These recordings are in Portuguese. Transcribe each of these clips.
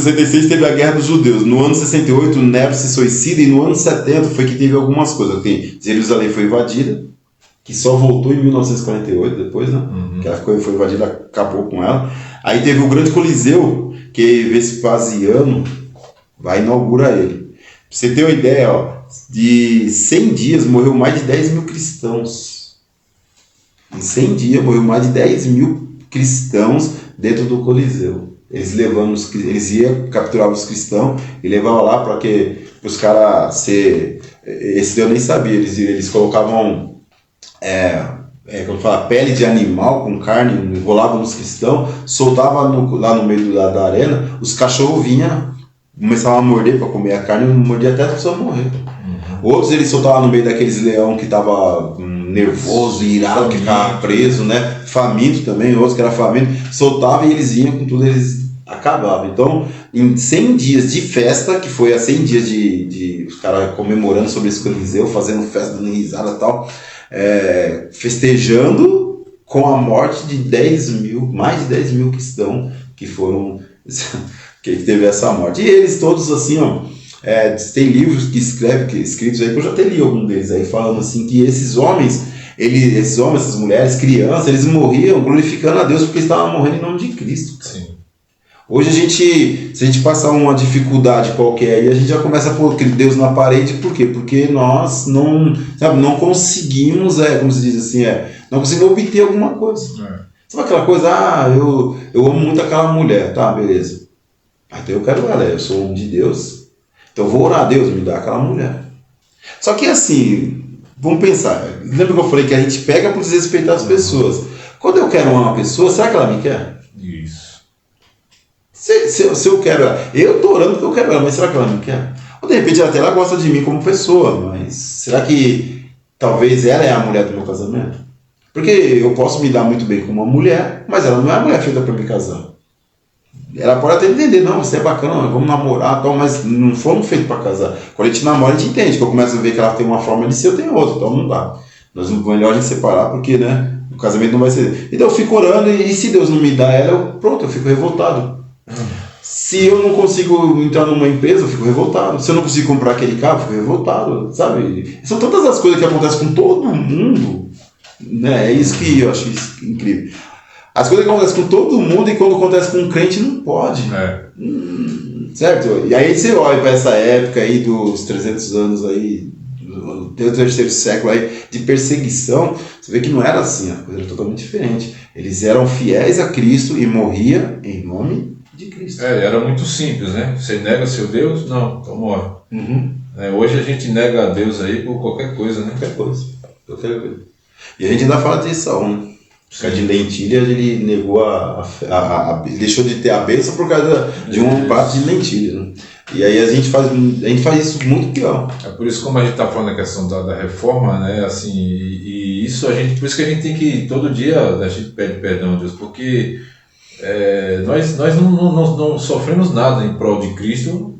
66 teve a Guerra dos Judeus. No ano 68, Nero se suicida. E no ano 70 foi que teve algumas coisas. Assim, Jerusalém foi invadida, que só voltou em 1948 depois, né? Que ela foi invadida, acabou com ela. Aí teve o Grande Coliseu, que Vespasiano vai inaugurar ele. Pra você ter uma ideia, ó, de 100 dias morreu mais de 10 mil cristãos. Em 100 dias morreu mais de 10 mil cristãos dentro do Coliseu. Eles iam capturar os cristãos e levavam lá para que os caras se... Esse eu nem sabia, eles colocavam como fala, pele de animal com carne, enrolavam nos cristãos, soltavam lá no meio da arena, os cachorros vinham, começavam a morder para comer a carne, mordia até a pessoa morrer. Outros eles soltavam no meio daqueles leão que tava nervoso, irado, que ficava preso, né? Faminto também, outros que eram famintos, soltavam e eles iam com tudo, eles acabavam. Então, em 100 dias de festa, que foi há 100 dias de os caras comemorando sobre esse Coliseu, fazendo festa, dando risada e tal, festejando com a morte de mais de 10 mil cristãos que foram, que teve essa morte. E eles todos assim, ó, tem livros escritos aí, que eu já até li algum deles aí, falando assim, que esses homens, essas mulheres, crianças, eles morriam glorificando a Deus porque estavam morrendo em nome de Cristo. Sim. Hoje se a gente passar uma dificuldade qualquer aí, a gente já começa a pôr Deus na parede. Por quê? Porque nós não conseguimos, como se diz assim, não conseguimos obter alguma coisa. Sabe aquela coisa, eu amo muito aquela mulher, tá, beleza. Então eu quero ela, eu sou homem de Deus, então eu vou orar a Deus, me dá aquela mulher. Só que assim, vamos pensar, lembra que eu falei que a gente pega por desrespeitar as pessoas. Quando eu quero uma pessoa, será que ela me quer? Isso. Se eu quero ela, eu estou orando porque eu quero ela, mas será que ela me quer? Ou de repente até ela gosta de mim como pessoa, mas será que talvez ela é a mulher do meu casamento? Porque eu posso me dar muito bem com uma mulher, mas ela não é a mulher feita para me casar. Ela pode até entender, não, você é bacana, vamos namorar, tal, mas não fomos feitos para casar. Quando a gente namora, a gente entende, que eu começo a ver que ela tem uma forma de ser, eu tenho outra, então não dá. Melhor a gente separar, porque, né, o casamento não vai ser... Então eu fico orando e se Deus não me dá ela, eu fico revoltado. Se eu não consigo entrar numa empresa, eu fico revoltado. Se eu não consigo comprar aquele carro, eu fico revoltado, sabe? São todas as coisas que acontecem com todo mundo, né? É isso que eu acho incrível. As coisas que acontecem com todo mundo e quando acontece com um crente não pode. Certo? E aí você olha para essa época aí dos 300 anos aí, do terceiro século aí, de perseguição, você vê que não era assim, a coisa era totalmente diferente. Eles eram fiéis a Cristo e morriam em nome de Cristo. Era muito simples, né? Você nega seu Deus? Não, então morre. Hoje a gente nega a Deus aí por qualquer coisa, né? Qualquer coisa. E a gente ainda fala de Esaú, né? Por causa de lentilha, ele negou deixou de ter a bênção por causa de um prato de lentilha, né? E aí a gente faz isso muito pior. É por isso, como a gente está falando da questão da reforma, né? Assim, e isso por isso que a gente tem que, todo dia, a gente pede perdão a Deus, porque nós não sofremos nada em prol de Cristo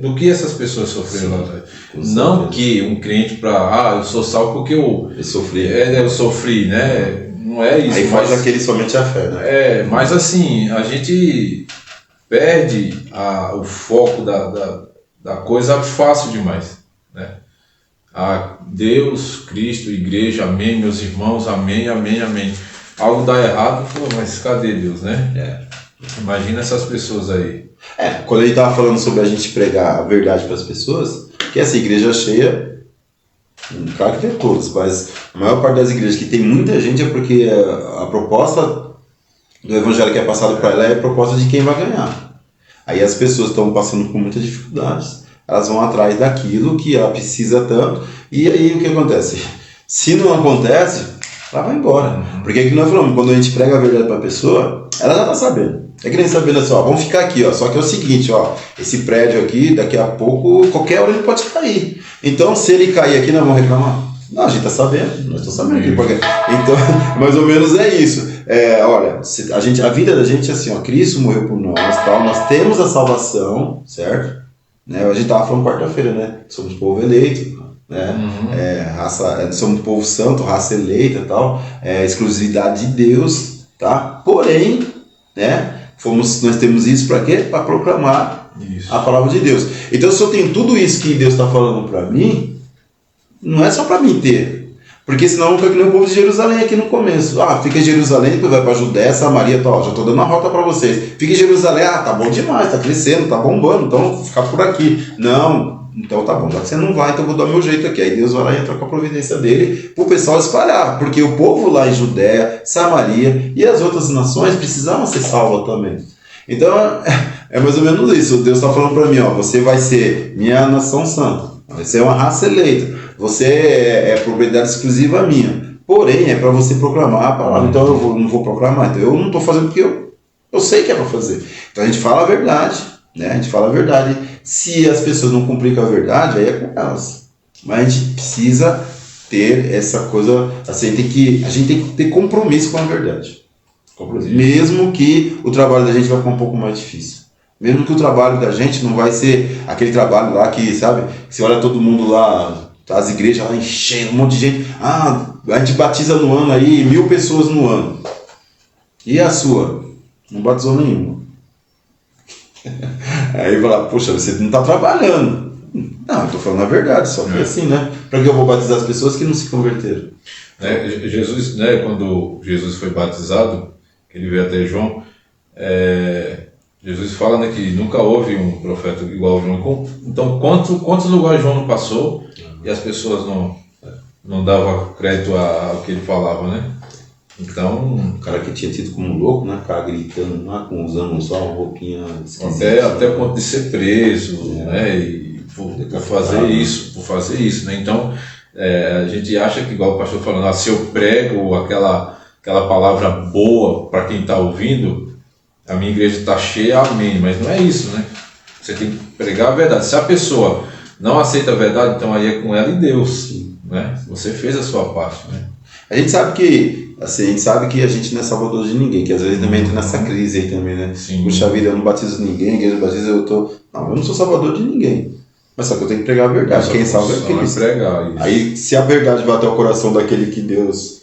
do que essas pessoas sofreram lá atrás. Não que um crente eu sou salvo porque eu sofri. Eu sofri, né? Não é isso. Aí faz aquele somente a fé, né? Mas assim, a gente perde o foco da coisa fácil demais, né? Deus, Cristo, Igreja, amém, meus irmãos, amém, amém, amém. Algo dá errado, mas cadê Deus, né? Imagina essas pessoas aí. Quando a gente estava falando sobre a gente pregar a verdade para as pessoas, que essa igreja cheia, claro que tem todos, mas a maior parte das igrejas que tem muita gente é porque a proposta do evangelho que é passado para ela é a proposta de quem vai ganhar. Aí as pessoas estão passando por muitas dificuldades, elas vão atrás daquilo que ela precisa tanto, e aí o que acontece? Se não acontece, ela vai embora. Porque aqui nós falamos, quando a gente prega a verdade para a pessoa, ela já está sabendo. É que nem sabendo assim, vamos ficar aqui, só que é o seguinte, esse prédio aqui, daqui a pouco, qualquer hora ele pode cair. Então, se ele cair aqui, nós vamos reclamar? Não, a gente está sabendo, nós estamos sabendo que ele pode cair. Então, mais ou menos é isso. Olha, a vida da gente é assim, Cristo morreu por nós, tal, nós temos a salvação, certo? Né? A gente estava falando quarta-feira, né? Somos povo eleito, né? Somos povo santo, raça eleita, tal, exclusividade de Deus, tá? Porém, né? Nós temos isso para quê? Para proclamar a palavra de Deus. Então, se eu tenho tudo isso que Deus está falando para mim, não é só para mim ter. Porque senão fica que nem o povo de Jerusalém aqui no começo. Fica em Jerusalém, depois vai para Judéia, Samaria, já estou dando a rota para vocês. Fica em Jerusalém, tá bom demais, tá crescendo, tá bombando, então vou ficar por aqui. Não, então tá bom, já que você não vai, então eu vou dar o meu jeito aqui. Aí Deus vai lá e entra com a providência dele para o pessoal espalhar. Porque o povo lá em Judéia, Samaria e as outras nações precisavam ser salvos também. Então é mais ou menos isso. Deus está falando para mim, você vai ser minha nação santa, vai ser uma raça eleita. Você é propriedade exclusiva minha. Porém, é para você proclamar a palavra. Então eu não vou proclamar. Então eu não estou fazendo porque eu sei que é para fazer. Então a gente fala a verdade. Né? A gente fala a verdade. Se as pessoas não cumprem com a verdade, aí é com elas. Mas a gente precisa ter essa coisa. Assim, a gente tem que ter compromisso com a verdade. Mesmo que o trabalho da gente vai ficar um pouco mais difícil. Mesmo que o trabalho da gente não vai ser aquele trabalho lá que, sabe, você olha todo mundo lá. As igrejas lá enchendo, um monte de gente. A gente batiza no ano aí 1.000 pessoas no ano. E a sua? Não batizou nenhuma. Aí fala, poxa, você não está trabalhando. Não, eu estou falando a verdade, só que assim, né? Para que eu vou batizar as pessoas que não se converteram? Jesus, né, quando Jesus foi batizado, que ele veio até João, Jesus fala, né, que nunca houve um profeta igual a João. Então, quantos lugares João não passou e as pessoas não davam crédito ao que ele falava, né? Então... O cara que tinha tido como louco, né? O cara gritando lá, usando só uma roupinha esquisita. Até o ponto de ser preso, né? E por fazer isso, né? Então, a gente acha que, igual o pastor falando, se eu prego aquela palavra boa para quem está ouvindo, a minha igreja está cheia, amém. Mas não é isso, né? Você tem que pregar a verdade. Se a pessoa não aceita a verdade, então aí é com ela e Deus, né? Você fez a sua parte, né? A gente sabe que a gente não é salvador de ninguém, que às vezes também entra nessa crise aí também, né? Sim. Puxa vida, eu não batizo ninguém, a igreja batiza, eu não sou salvador de ninguém. Mas só que eu tenho que pregar a verdade. Quem salva é Cristo. Aí, se a verdade vai até o coração daquele que Deus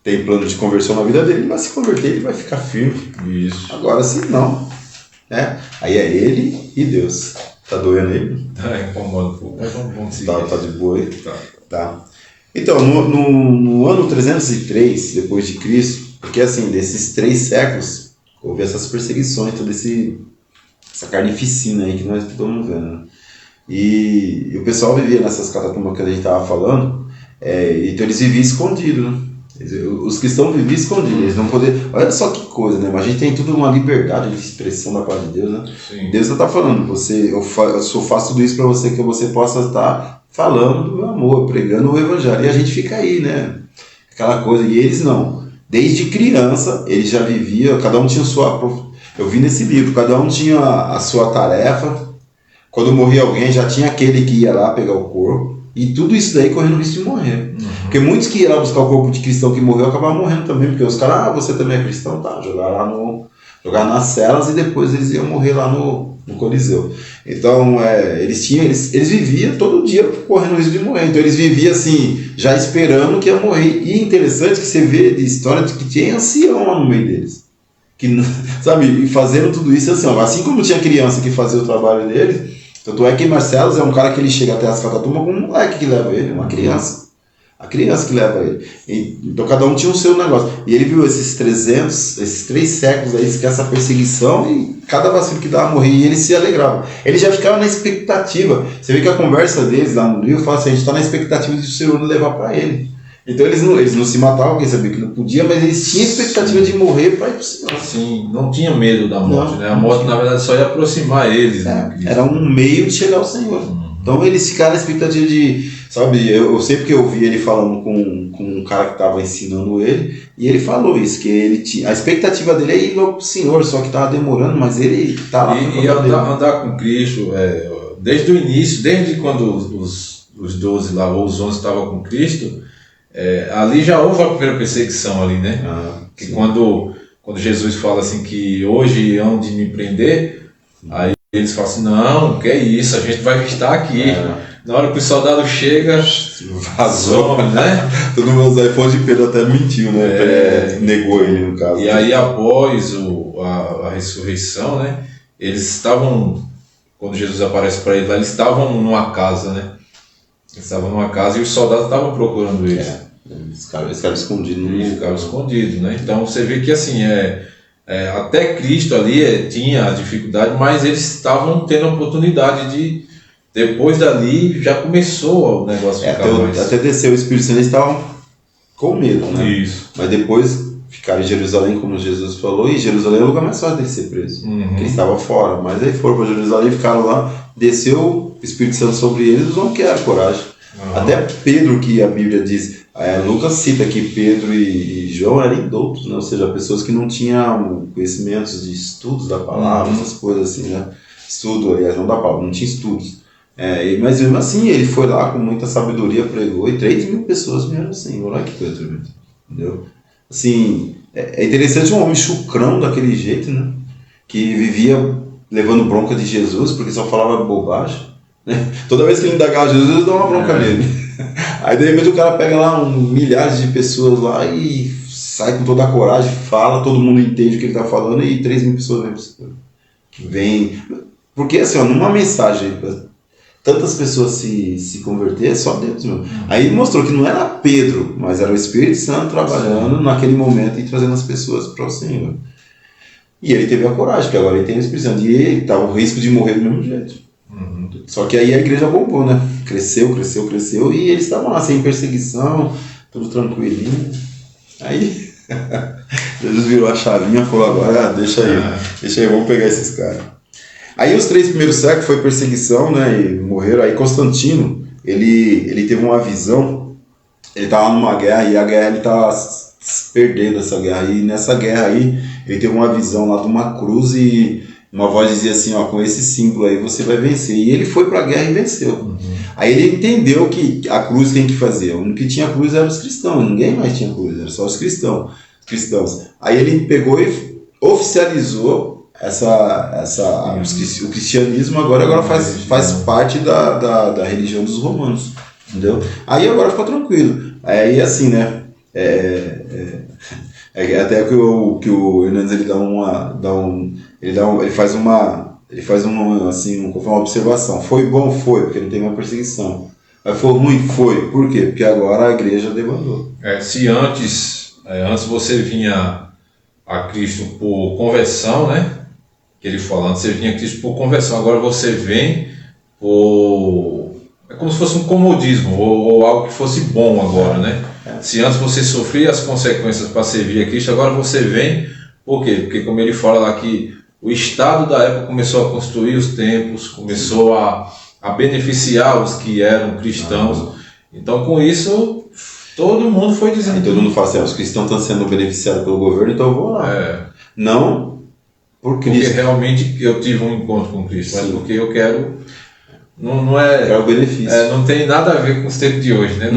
tem plano de conversão na vida dele, ele vai se converter, ele vai ficar firme. Isso. Agora, se não, aí é ele e Deus. Tá doendo aí? Incomoda um pouco. Vamos seguir. Tá de boa aí? Tá. Então, no ano 303 depois de Cristo, porque assim, desses 3 séculos, houve essas perseguições, toda essa carnificina aí que nós estamos vendo, né? E o pessoal vivia nessas catatumbas que a gente estava falando, então eles viviam escondidos, né? Os cristãos viviam escondidos, eles não podiam. Olha só que coisa, né? Mas a gente tem tudo uma liberdade de expressão da parte de Deus, né? Sim. Deus está falando, eu faço tudo isso para você, que você possa estar falando do meu amor, pregando o evangelho. E a gente fica aí, né? Aquela coisa. E eles não. Desde criança, eles já viviam, cada um tinha sua. Eu vi nesse livro, cada um tinha a sua tarefa. Quando morria alguém, já tinha aquele que ia lá pegar o corpo. E tudo isso daí correndo risco de morrer. Porque muitos que iam lá buscar o corpo de cristão que morreu acabavam morrendo também. Porque os caras, você também é cristão? Tá, jogar nas celas e depois eles iam morrer lá no Coliseu. Então, eles viviam todo dia correndo risco de morrer. Então, eles viviam assim, já esperando que ia morrer. E interessante que você vê de história de que tinha ancião lá no meio deles. Que, sabe, e fazendo tudo isso assim como tinha criança que fazia o trabalho deles. Tanto é que Marcelos é um cara que ele chega até as catatumbas com um moleque que leva ele, uma criança. A criança que leva ele. Então cada um tinha o seu negócio. E ele viu esses 3 séculos aí, que essa perseguição, e cada vacilo que dava morrer, e ele se alegrava. Ele já ficava na expectativa. Você vê que a conversa deles lá no livro fala assim, a gente está na expectativa de o Senhor levar para ele. Então eles não se matavam, quem sabia que não podia, mas eles tinham expectativa de morrer para ir para o Senhor. Sim, não tinha medo da morte, né? A morte, na verdade, só ia aproximar eles. Né? Era um meio de chegar ao Senhor. Então eles ficaram na expectativa de... Sabe, eu sempre que eu vi ele falando com um cara que estava ensinando ele, e ele falou isso, que ele tinha... A expectativa dele é ir logo para o Senhor, só que estava demorando, mas ele está lá. E andar com Cristo, desde o início, desde quando os 12 lá, ou os 11 estavam com Cristo... ali já houve a primeira perseguição ali, né? Que quando Jesus fala assim que hoje hão de me prender, aí eles falam assim, não, que é isso, a gente vai estar aqui. Na hora que o soldado chega, vazou, né? Todo mundo aí foi de Pedro até mentiu, né? Negou ele no caso. E aí após o a ressurreição, né? Eles estavam, quando Jesus aparece para eles lá, eles estavam numa casa, né? Eles estavam numa casa e os soldados estavam procurando eles. Eles ficaram escondidos. Eles ficaram escondidos, né? Então você vê que assim, até Cristo ali tinha a dificuldade, mas eles estavam tendo a oportunidade de, depois dali, já começou o negócio ficar mais... Até desceu o Espírito Santo, eles estavam com medo, né? Isso. Mas depois ficaram em Jerusalém, como Jesus falou, e Jerusalém é o lugar mais fácil de ser preso, porque eles estavam fora. Mas aí foram para Jerusalém, ficaram lá, desceu o Espírito Santo sobre eles, eles não querem coragem. Até Pedro, que a Bíblia diz, Lucas cita que Pedro e João eram indoutos, né? Ou seja, pessoas que não tinham conhecimentos de estudos da palavra, essas coisas assim, né? Estudo, aliás, não da palavra, não tinha estudos. Mas mesmo assim, ele foi lá com muita sabedoria, pregou, e 3.000 pessoas vieram assim. Olha que coisa tremenda, entendeu? Assim, é interessante um homem chucrão daquele jeito, né? Que vivia levando bronca de Jesus, porque só falava bobagem, né? Toda vez que ele indagava Jesus, eles davam uma bronca nele. Aí de repente o cara pega lá milhares de pessoas lá e sai com toda a coragem, fala, todo mundo entende o que ele está falando e 3.000 pessoas vêm. Porque assim, numa mensagem, tantas pessoas se converter, é só Deus mesmo. Aí mostrou que não era Pedro, mas era o Espírito Santo trabalhando naquele momento e trazendo as pessoas para o Senhor. E ele teve a coragem, porque agora ele tem o Espírito Santo. E ele estava o risco de morrer do mesmo jeito. Só que aí a igreja bombou, né? Cresceu, e eles estavam lá sem perseguição, tudo tranquilinho. Aí Jesus virou a chavinha e falou, agora deixa aí, vamos pegar esses caras. Aí os 3 primeiros séculos foi perseguição, né? E morreram. Aí Constantino, ele teve uma visão, ele estava numa guerra e a guerra ele estava perdendo essa guerra. E nessa guerra aí, ele teve uma visão lá de uma cruz e uma voz dizia assim, com esse símbolo aí você vai vencer. E ele foi para a guerra e venceu. Aí ele entendeu que a cruz tem que fazer. O único que tinha cruz eram os cristãos, ninguém mais tinha cruz, era só os cristãos. Aí ele pegou e oficializou o cristianismo, agora faz parte da religião dos romanos, entendeu? Aí agora ficou tranquilo. Aí assim, né? Até que o Hernandes ele faz uma observação. Foi bom? Foi, porque não tem uma perseguição. Mas foi ruim? Foi. Por quê? Porque agora a igreja debandou. Se antes você vinha a Cristo por conversão, né? Que ele fala, antes você vinha a Cristo por conversão, agora você vem por... É como se fosse um comodismo, ou algo que fosse bom agora, né? Se antes você sofria as consequências para servir a Cristo, agora você vem, por quê? Porque como ele fala lá que o Estado da época começou a construir os templos, começou a beneficiar os que eram cristãos. Então com isso, todo mundo foi dizendo... todo mundo fala assim, os cristãos estão sendo beneficiados pelo governo, então eu vou lá. Não por Cristo. Porque realmente eu tive um encontro com Cristo, mas porque eu quero... Não é o benefício. Não tem nada a ver com os tempos de hoje, né?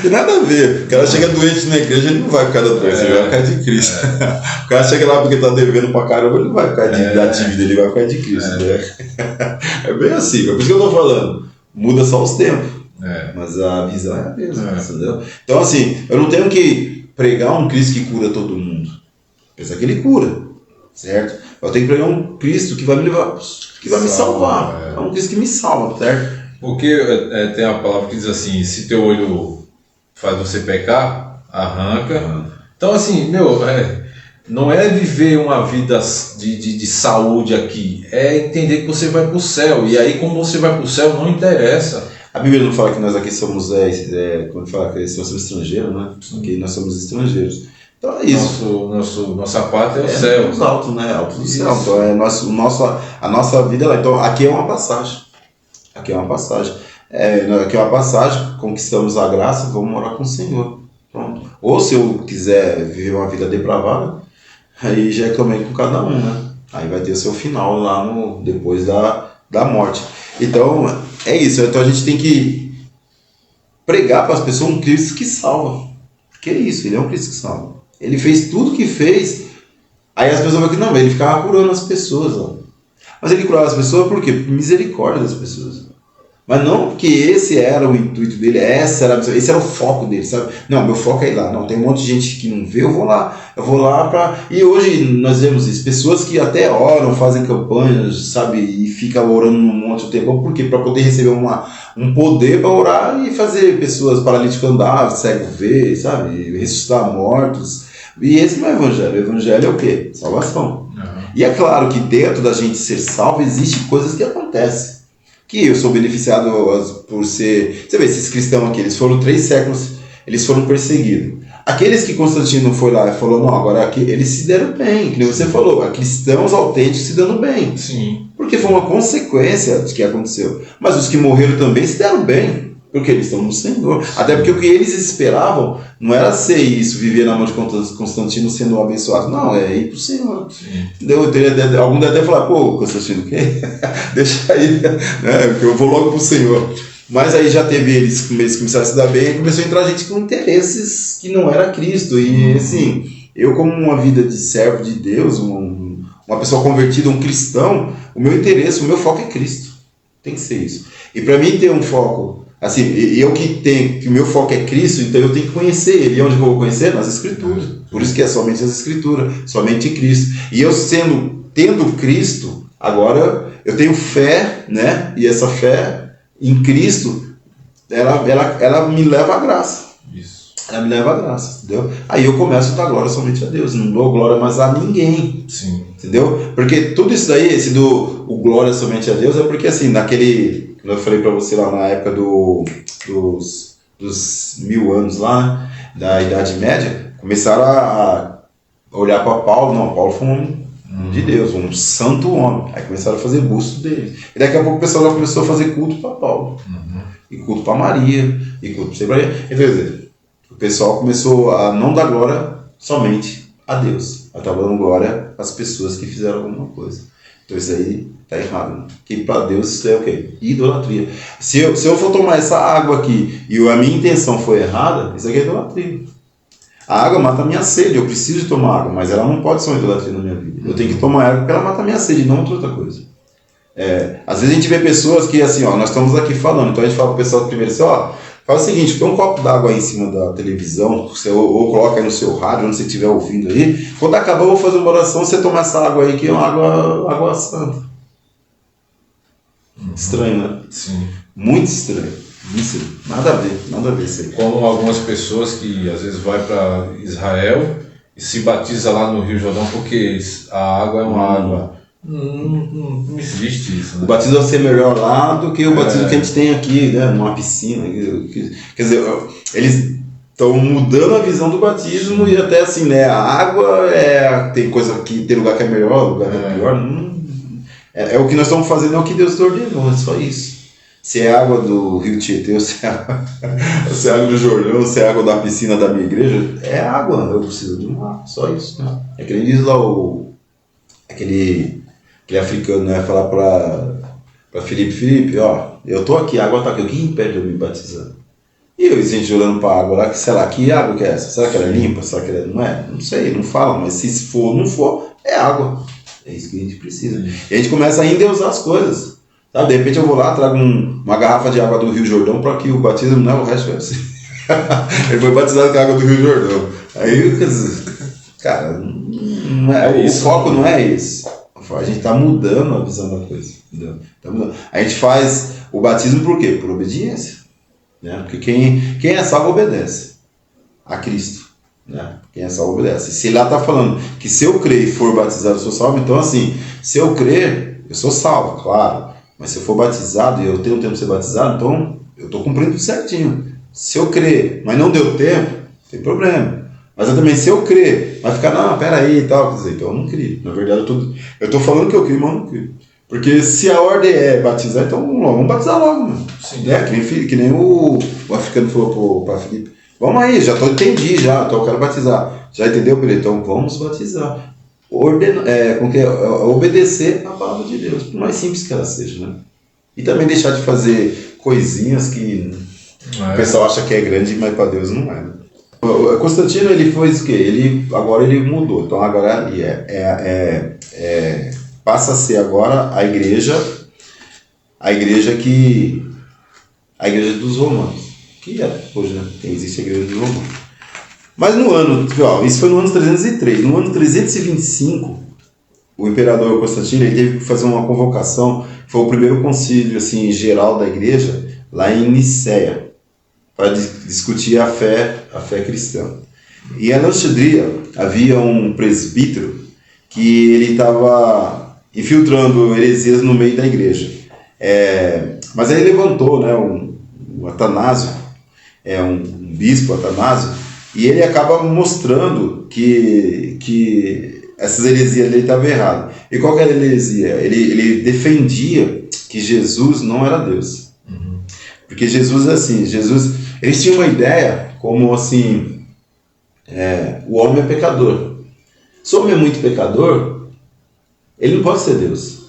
Tem nada a ver. O cara chega doente na igreja, ele não vai ficar da doença, ele vai ficar de Cristo. O cara chega lá porque está devendo pra caramba, ele não vai ficar da dívida, ele vai ficar de Cristo. É bem assim, por isso que eu estou falando. Muda só os tempos, mas a visão é a mesma, entendeu? Então assim, eu não tenho que pregar um Cristo que cura todo mundo. Apesar que ele cura, certo? Eu tenho que pregar um Cristo que vai me levar, que vai me salvar. É um Cristo que me salva, certo? Porque tem a palavra que diz assim, se teu olho faz você pecar, arranca. Então assim, não é viver uma vida de saúde aqui, é entender que você vai para o céu. E aí como você vai para o céu não interessa. A Bíblia não fala que nós aqui somos, quando fala que nós somos estrangeiros, né? Que nós somos estrangeiros. Então é isso. Nossa pátria é o céu. Os altos, né? Altos do céu. Então a nossa vida lá. Então aqui é uma passagem. Aqui é uma passagem, conquistamos a graça, vamos morar com o Senhor. Pronto. Ou se eu quiser viver uma vida depravada, aí já é também com cada um, né? Aí vai ter o seu final lá depois da morte. Então é isso. Então a gente tem que pregar para as pessoas um Cristo que salva. Porque é isso, ele é um Cristo que salva. Ele fez tudo o que fez, aí as pessoas vão que não, ele ficava curando as pessoas. Ó. Mas ele curava as pessoas por quê? Por misericórdia das pessoas. Mas não porque esse era o intuito dele, esse era o foco dele, sabe? Não, meu foco é ir lá. Não, tem um monte de gente que não vê, eu vou lá para... E hoje nós vemos isso, pessoas que até oram, fazem campanhas, sabe? E ficam orando um monte de tempo. Por quê? Para poder receber um poder para orar e fazer pessoas paralíticas andar, cego ver, sabe? Ressuscitar mortos. E esse não é o evangelho. O evangelho é o quê? Salvação. E é claro que dentro da gente ser salvo, existem coisas que acontecem. Que eu sou beneficiado por ser... Você vê, esses cristãos aqui, eles foram 3 séculos, eles foram perseguidos. Aqueles que Constantino foi lá e falou, não, agora aqui, eles se deram bem, que você falou, cristãos autênticos se dando bem. Sim. Porque foi uma consequência do que aconteceu. Mas os que morreram também se deram bem, porque eles estão no Senhor. Até porque o que eles esperavam não era ser isso, viver na mão de Constantino sendo abençoado. Não, é ir para o Senhor. Algum deve até falar, pô, Constantino, o quê? Deixa aí, né? Porque eu vou logo para o Senhor. Mas aí já teve eles começaram a se dar bem e começou a entrar gente com interesses que não era Cristo. E assim, eu como uma vida de servo de Deus, uma pessoa convertida, um cristão, o meu interesse, o meu foco é Cristo. Tem que ser isso. E para mim ter um foco, assim, eu que o meu foco é Cristo, então eu tenho que conhecer Ele. E onde eu vou conhecer? Nas Escrituras. Por isso que é somente as Escrituras, somente Cristo. E eu tendo Cristo, agora eu tenho fé, né? E essa fé em Cristo, ela me leva à graça. Isso. Ela me leva à graça, entendeu? Aí eu começo a dar glória somente a Deus, não dou glória mais a ninguém. Sim. Entendeu? Porque tudo isso daí, o glória somente a Deus, é porque assim, naquele, como eu falei pra você lá na época dos 1000 anos lá, da Idade Média, começaram a olhar para Paulo. Não, Paulo foi um de Deus, um santo homem. Aí começaram a fazer busto dele. E daqui a pouco o pessoal já começou a fazer culto para Paulo. E culto para Maria. E culto para Maria. Quer dizer, o pessoal começou a não dar glória somente a Deus. Ela estava dando glória às pessoas que fizeram alguma coisa. Então isso aí está errado. Né? Que para Deus isso é o quê? Idolatria. Se eu for tomar essa água aqui e a minha intenção foi errada, isso aqui é idolatria. A água mata a minha sede, eu preciso de tomar água, mas ela não pode ser uma idolatria na minha vida. Eu tenho que tomar água porque ela mata a minha sede, não outra coisa. Às vezes a gente vê pessoas que, assim, ó, nós estamos aqui falando, então a gente fala para o pessoal primeiro assim, ó, faz o seguinte, põe um copo d'água aí em cima da televisão, ou coloca aí no seu rádio, onde você estiver ouvindo aí, quando acabar eu vou fazer uma oração, você tomar essa água aí, que é uma água santa. Estranho, né? Sim. Muito estranho. Isso, nada a ver isso aí. Como algumas pessoas que às vezes vai para Israel e se batiza lá no Rio Jordão porque a água é uma água. Não existe isso. Né? O batismo vai ser melhor lá do que o batismo que a gente tem aqui, né? Numa piscina. Quer dizer, eles estão mudando a visão do batismo e até assim, né? A água tem coisa que tem lugar que é melhor, lugar que é pior. É o que nós estamos fazendo, é o que Deus ordenou, é só isso. Se é água do Rio Tietê, se é água do Jordão, se é água da piscina da minha igreja, é água, eu preciso de uma água, só isso. Né? É que nem diz lá aquele africano, né, falar para Felipe, ó, eu tô aqui, a água tá aqui, o que impede de eu me batizar? E eu, gente, olhando para a água lá, sei lá, que água que é essa? Será que ela é limpa? Será que ela não é? Não sei, não fala, mas se for, não for, é água. É isso que a gente precisa. E a gente começa a endeusar as coisas. Sabe? De repente eu vou lá, trago uma garrafa de água do Rio Jordão para que o batismo não é o resto. Ele foi batizado com a água do Rio Jordão. Aí, cara, o foco não é esse. A gente está mudando a visão da coisa. Tá mudando. A gente faz o batismo por quê? Por obediência. Né? Porque quem é salvo obedece a Cristo. Né? Quem é salvo obedece. Se lá está falando que se eu crer e for batizado eu sou salvo, então assim, se eu crer, eu sou salvo, claro. Mas se eu for batizado e eu tenho tempo de ser batizado, então eu estou cumprindo tudo certinho. Se eu crer, mas não deu tempo, tem problema. Mas eu também, se eu crer, vai ficar, não, peraí e tal, quer dizer, então eu não crio. Na verdade, eu estou falando que eu crio, mas eu não crio. Porque se a ordem é batizar, então vamos batizar logo, mano. Sim. Que nem o africano falou para Felipe. Vamos aí, já entendi, então eu quero batizar. Já entendeu, Pedro? Então vamos batizar. Obedecer a palavra de Deus, por mais simples que ela seja, né? E também deixar de fazer coisinhas que o pessoal acha que é grande, mas para Deus não é. Né? O Constantino, ele fez o quê? Agora ele mudou, então agora passa a ser agora a igreja que a igreja dos romanos, que hoje, né, existe a igreja dos romanos. Mas no ano, isso foi no ano 303, no ano 325, o imperador Constantino ele teve que fazer uma convocação, foi o primeiro concílio assim, geral da igreja, lá em Nicéia, para discutir a fé cristã. E em Alexandria havia um presbítero que ele estava infiltrando heresias no meio da igreja. Mas aí levantou, né, um Atanásio, um bispo Atanásio, e ele acaba mostrando que essas heresias dele estavam erradas. E qual que era a heresia? Ele defendia que Jesus não era Deus. Uhum. Porque Jesus é assim, eles tinham uma ideia como assim, o homem é pecador. Se o homem é muito pecador, ele não pode ser Deus.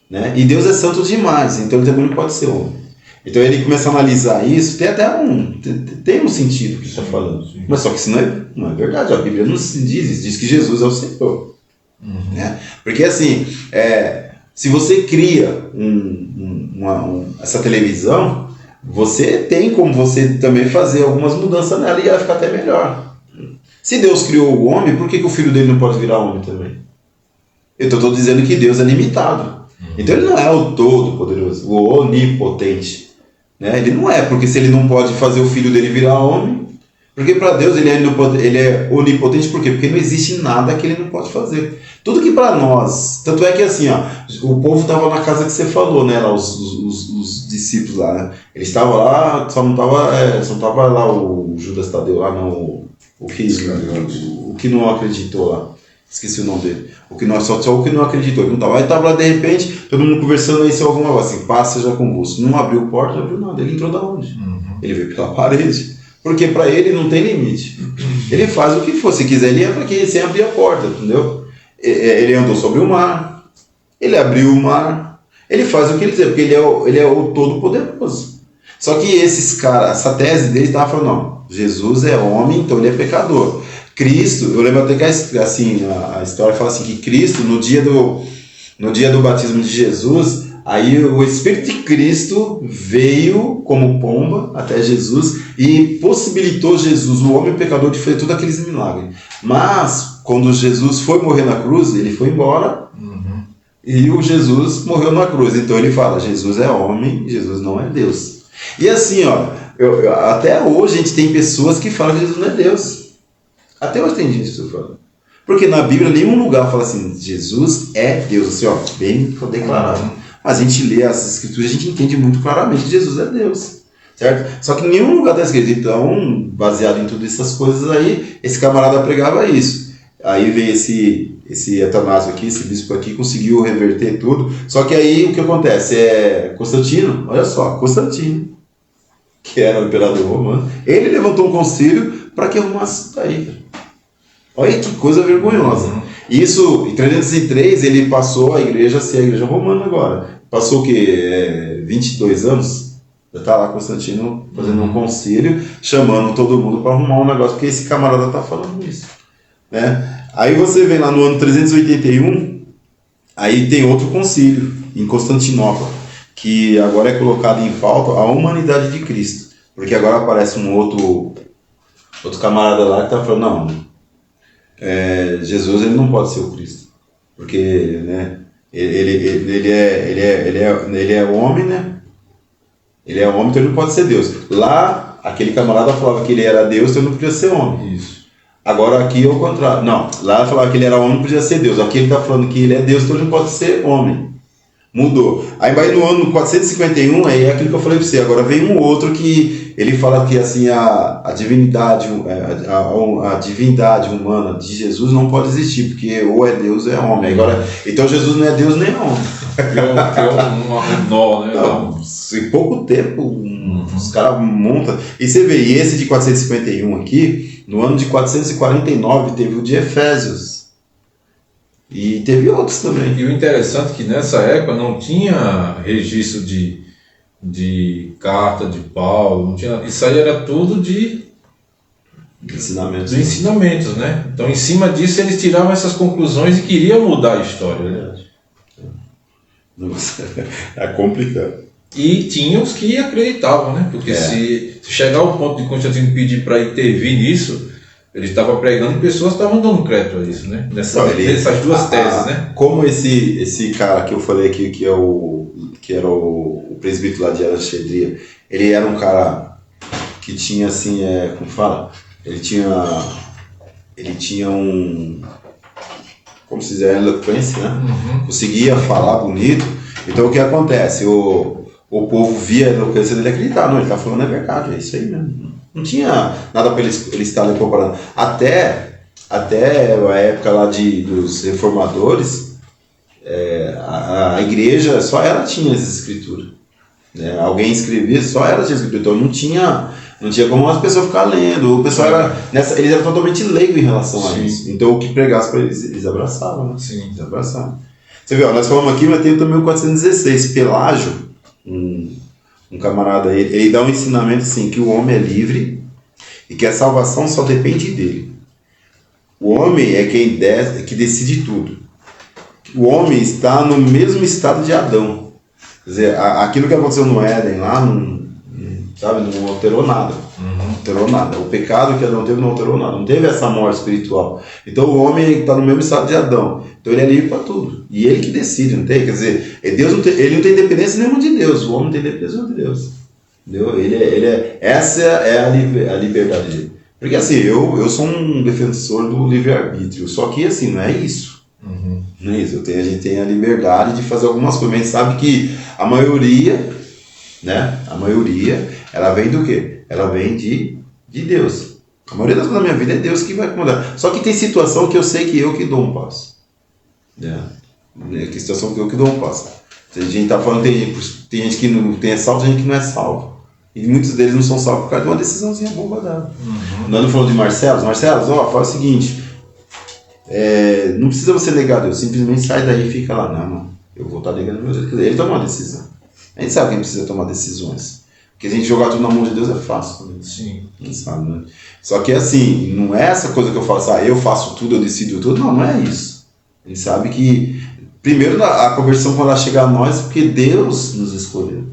Né? E Deus é santo demais, então ele também não pode ser homem. Então ele começa a analisar isso, tem até um sentido que ele está falando. Sim. Mas só que isso não é verdade, a Bíblia não se diz que Jesus é o Senhor. Uhum. Né? Porque assim, se você cria essa televisão, você tem como você também fazer algumas mudanças nela e ela fica até melhor. Se Deus criou o homem, por que o filho dele não pode virar homem também? Eu estou dizendo que Deus é limitado. Então ele não é o todo-poderoso, o onipotente. Né? Ele não é, porque se ele não pode fazer o filho dele virar homem, porque para Deus ele é onipotente, por quê? Porque não existe nada que ele não pode fazer. Tudo que para nós, tanto é que assim, o povo estava na casa que você falou, né, lá, os discípulos lá, né? Eles estavam lá, só não estava lá o Judas Tadeu lá, não, o que não acreditou lá. Esqueci o nome dele. Só o que não acreditou. Ele não estava. Aí estava lá de repente, todo mundo conversando aí, se alguma coisa assim, passa já convulso. Não abriu porta, não abriu nada. Ele entrou da onde? Uhum. Ele veio pela parede. Porque para ele não tem limite. Ele faz o que for. Se quiser, ele entra aqui sem abrir a porta, entendeu? Ele andou sobre o mar. Ele abriu o mar. Ele faz o que ele quiser, porque ele é o Todo-Poderoso. Só que esses caras, essa tese dele estava falando, não, Jesus é homem, então ele é pecador. Cristo, eu lembro até que assim, a história fala assim, que Cristo, no dia do batismo de Jesus, aí o Espírito de Cristo veio como pomba até Jesus e possibilitou Jesus, o homem pecador, de fazer todos aqueles milagres. Mas, quando Jesus foi morrer na cruz, ele foi embora, uhum, e o Jesus morreu na cruz. Então ele fala, Jesus é homem, Jesus não é Deus. E assim, até hoje a gente tem pessoas que falam que Jesus não é Deus. Até hoje tem gente que está falando. Porque na Bíblia, em nenhum lugar fala assim, Jesus é Deus, assim, bem declarado. Mas a gente lê as escrituras, a gente entende muito claramente que Jesus é Deus. Certo? Só que em nenhum lugar está escrito. Então, baseado em todas essas coisas aí, esse camarada pregava isso. Aí veio esse Atanásio aqui, esse bispo aqui, conseguiu reverter tudo. Só que aí o que acontece? Constantino, olha só, Constantino, que era o imperador romano, ele levantou um concílio para que arrumasse isso daí. Olha que coisa vergonhosa. Isso, em 303, ele passou a igreja a ser a igreja romana agora. Passou o quê? 22 anos? Já está lá Constantino fazendo um concílio, chamando todo mundo para arrumar um negócio, porque esse camarada está falando isso. Né? Aí você vem lá no ano 381, aí tem outro concílio, em Constantinopla, que agora é colocado em pauta a humanidade de Cristo. Porque agora aparece um outro camarada lá que está falando, não, Jesus ele não pode ser o Cristo, porque, né, ele é homem, né? Ele é homem, então ele não pode ser Deus. Lá, aquele camarada falava que ele era Deus, então ele não podia ser homem. Isso. Agora aqui é o contrário. Não, lá falava que ele era homem, não podia ser Deus. Aqui ele está falando que ele é Deus, então ele não pode ser homem. Mudou. Aí vai no ano 451, aí é aquilo que eu falei para você. Agora vem um outro que ele fala que assim, a divindade humana de Jesus não pode existir, porque ou é Deus ou é homem. Agora, então Jesus não é Deus nem homem. Um nó, né? Não, em pouco tempo, os caras montam. E você vê, e esse de 451 aqui, no ano de 449, teve o de Efésios. E teve outros também. E o interessante é que nessa época não tinha registro de carta de Paulo, não tinha, isso aí era tudo de ensinamentos, né? Então, em cima disso, eles tiravam essas conclusões e queriam mudar a história. Né? É complicado. E tinha os que acreditavam, né? Porque se chegar ao ponto de Constantino pedir para intervir nisso, ele estava pregando e pessoas estavam dando crédito a isso, né? Nessas duas teses, né? Como esse cara que eu falei aqui, que era o presbítero lá de Alexandria, ele era um cara que tinha assim, como fala? Ele tinha como se diz, eloquência, né? Conseguia falar bonito. Então o que acontece? O povo via a eloquência dele e acreditava, não, ele está falando a verdade, é isso aí mesmo. Não tinha nada para ele estar ali comparando. Até a época lá dos reformadores, a igreja, só ela tinha essa escritura. Né? Alguém escrevia, só ela tinha escritura. Então não tinha como as pessoas ficar lendo. O pessoal eles eram totalmente leigos em relação a isso. Então o que pregasse para eles abraçavam. Né? Sim. Eles abraçavam. Você vê, nós falamos aqui, mas tem também o 416. Pelágio, um camarada aí, ele dá um ensinamento assim, que o homem é livre e que a salvação só depende dele. O homem é que decide tudo. O homem está no mesmo estado de Adão. Quer dizer, aquilo que aconteceu no Éden lá, não alterou nada. Não alterou nada. O pecado que Adão teve não alterou nada. Não teve essa morte espiritual. Então o homem está no mesmo estado de Adão. Então ele é livre para tudo. E ele que decide, não tem? Quer dizer, Deus ele não tem dependência nenhuma de Deus. O homem tem dependência de Deus. Entendeu? Essa é a liberdade dele. Porque assim, eu sou um defensor do livre-arbítrio. Só que assim, não é isso. Não é isso. A gente tem a liberdade de fazer algumas coisas. Mas a gente sabe que a maioria, né? Ela vem do quê? Ela vem de Deus. A maioria das coisas da minha vida é Deus que vai mudar. Só que tem situação que eu sei que eu que dou um passo. Tem situação que eu que dou um passo. A gente está falando, tem gente que não tem salvo, tem gente que não é salvo. E muitos deles não são salvos por causa de uma decisãozinha boba dada. Nós não falamos de Marcelos, fala o seguinte, não precisa você negar Deus, simplesmente sai daí e fica lá. Não, eu vou estar negando meu Deus. Ele toma uma decisão. A gente sabe que a gente precisa tomar decisões. Porque a gente jogar tudo na mão de Deus é fácil. Né? Sim. Quem sabe, né? Só que assim, não é essa coisa que eu faço, eu faço tudo, eu decido tudo. Não é isso. A gente sabe que, primeiro, a conversão, quando ela chega a nós, é porque Deus nos escolheu.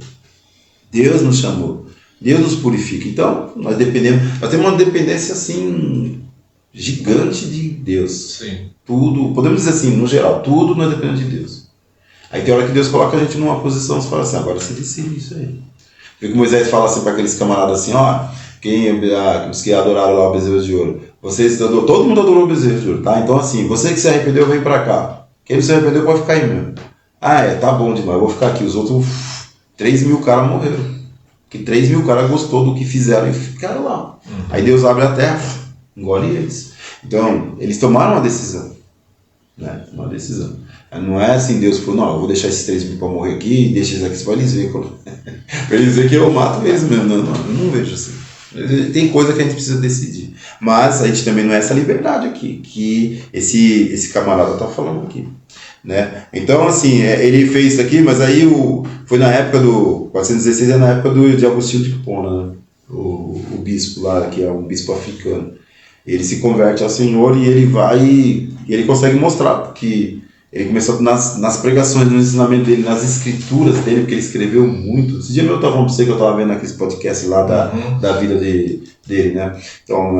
Deus nos chamou. Deus nos purifica. Então, nós temos uma dependência assim, gigante de Deus. Sim. Tudo, podemos dizer assim, no geral, tudo nós dependemos de Deus. Aí tem hora que Deus coloca a gente numa posição, você fala assim, agora você decide isso aí. Porque Moisés fala assim para aqueles camaradas assim, os que adoraram lá o bezerro de ouro. Todo mundo adorou o bezerro de ouro, tá? Então assim, você que se arrependeu, vem para cá. Quem não se arrependeu pode ficar aí mesmo. Tá bom demais, eu vou ficar aqui. Os outros, 3.000 caras morreram. Que 3.000 caras gostou do que fizeram e ficaram lá. Aí Deus abre a terra, engole eles. Então, eles tomaram uma decisão. Né? Uma decisão. Não é assim, Deus falou, não, eu vou deixar esses 3.000 para morrer aqui, deixa eles aqui só para eles verem. Para eles verem que eu mato eles mesmo. Não, eu não vejo assim. Tem coisa que a gente precisa decidir. Mas a gente também não é essa liberdade aqui, que esse camarada está falando aqui. Né? Então, assim, ele fez isso aqui, mas aí foi na época do 416, na época de Agostinho de Hipona, né? O bispo lá, que é um bispo africano. Ele se converte ao Senhor e ele vai e ele consegue mostrar que ele começou nas pregações, no ensinamento dele, nas escrituras dele, porque ele escreveu muito. Esse dia eu estava falando para você que eu estava vendo aquele podcast lá da vida dele, né? Então,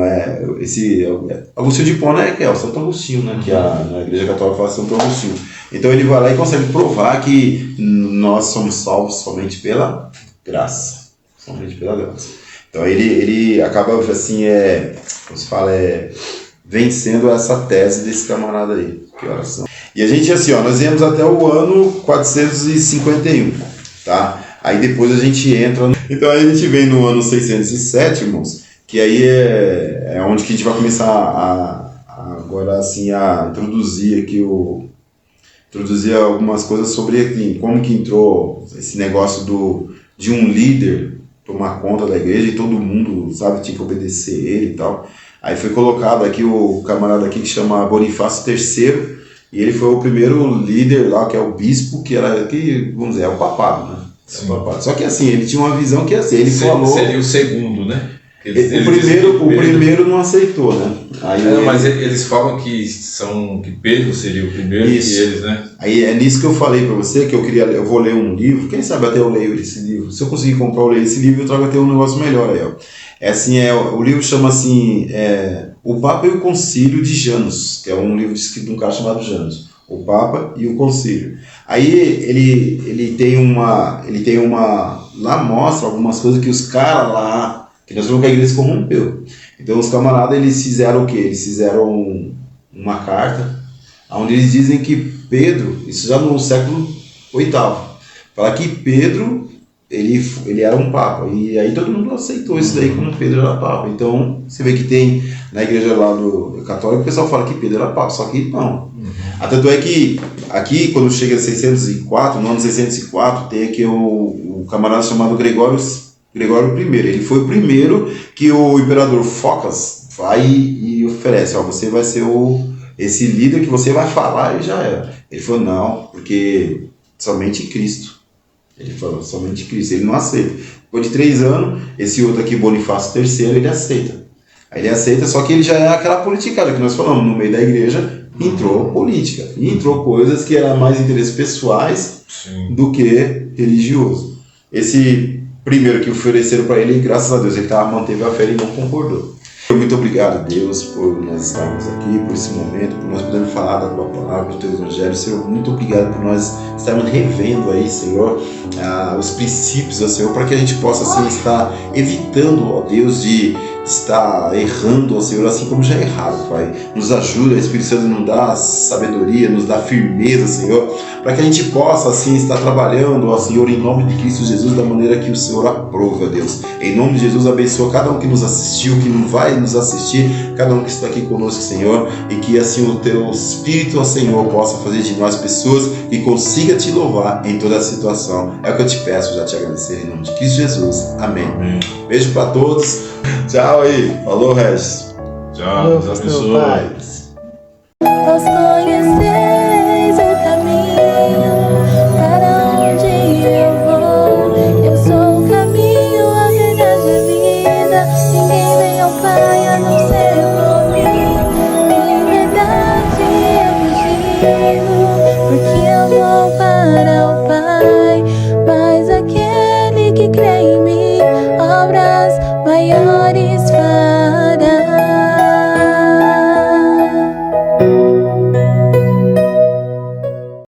esse Agostinho de Hipona é o Santo Agostinho, né? Que na Igreja Católica fala Santo Agostinho. Então ele vai lá e consegue provar que nós somos salvos somente pela graça. Somente pela graça. Então ele acaba assim, como se fala, vencendo essa tese desse camarada aí, que oração. E a gente assim, nós viemos até o ano 451, tá? Aí depois a gente entra, então aí a gente vem no ano 607, irmãos, que aí é onde que a gente vai começar agora assim a introduzir aqui introduzir algumas coisas sobre assim, como que entrou esse negócio de um líder tomar conta da igreja e todo mundo, sabe, tinha que obedecer ele e tal. Aí foi colocado aqui o camarada aqui que chama Bonifácio III, e ele foi o primeiro líder lá, que é o bispo, vamos dizer, é o papado, né? É o papado. Só que assim, ele tinha uma visão que assim, ele falou... Seria o segundo, né? O primeiro não aceitou, né? Aí mas eles falam que Pedro seria o primeiro que eles, né? Aí é nisso que eu falei para você, que eu vou ler um livro, quem sabe até eu leio esse livro. Se eu conseguir comprar, eu leio esse livro, eu trago até um negócio melhor aí, ó. O livro chama assim, O Papa e o Concílio de Janus, que é um livro escrito de um cara chamado Janus. O Papa e o Concílio. Aí ele tem uma... Lá mostra algumas coisas que os caras lá, que nós vemos que a igreja se corrompeu. Então os camaradas, eles fizeram o quê? Eles fizeram uma carta, onde eles dizem que Pedro, isso já no século VIII, fala que Pedro, ele era um papa. E aí todo mundo aceitou isso daí como Pedro era papa. Então você vê que tem na igreja lá do católico, o pessoal fala que Pedro era papa, só que não. Tanto é que aqui, quando chega no ano 604, tem aqui o camarada chamado Gregório I. Ele foi o primeiro que o imperador Focas vai e oferece, você vai ser esse líder que você vai falar, e já era. Ele falou, não, porque somente Cristo. Ele falou, somente Cristo. Ele não aceita. Depois de 3 anos, esse outro aqui, Bonifácio III, ele aceita. Aí ele aceita, só que ele já é aquela politicada que nós falamos, no meio da igreja, entrou política. E entrou coisas que eram mais interesses pessoais do que religioso. Esse primeiro que ofereceram para ele, graças a Deus, ele manteve a fé e não concordou. Muito obrigado a Deus por nós estarmos aqui, por esse momento, por nós podermos falar da Tua Palavra, do Teu Evangelho. Senhor, muito obrigado por nós estarmos revendo aí, Senhor, os princípios, ó Senhor, para que a gente possa, assim, estar evitando, ó Deus, de estar errando, ó Senhor, assim como já erraram, Pai. Nos ajuda, Espírito Santo, nos dá sabedoria, nos dá firmeza, Senhor, para que a gente possa, assim, estar trabalhando, ó Senhor, em nome de Cristo Jesus, da maneira que o Senhor aprova, Deus. Em nome de Jesus, abençoa cada um que nos assistiu, que não vai nos assistir, cada um que está aqui conosco, Senhor, e que assim o Teu Espírito, ó Senhor, possa fazer de nós pessoas que consiga Te louvar em toda a situação. É o que eu te peço, já te agradecer, em nome de Cristo Jesus. Amém. Beijo para todos. Tchau aí. Falou, Regis. Tchau. Deus abençoe. Nós conhecemos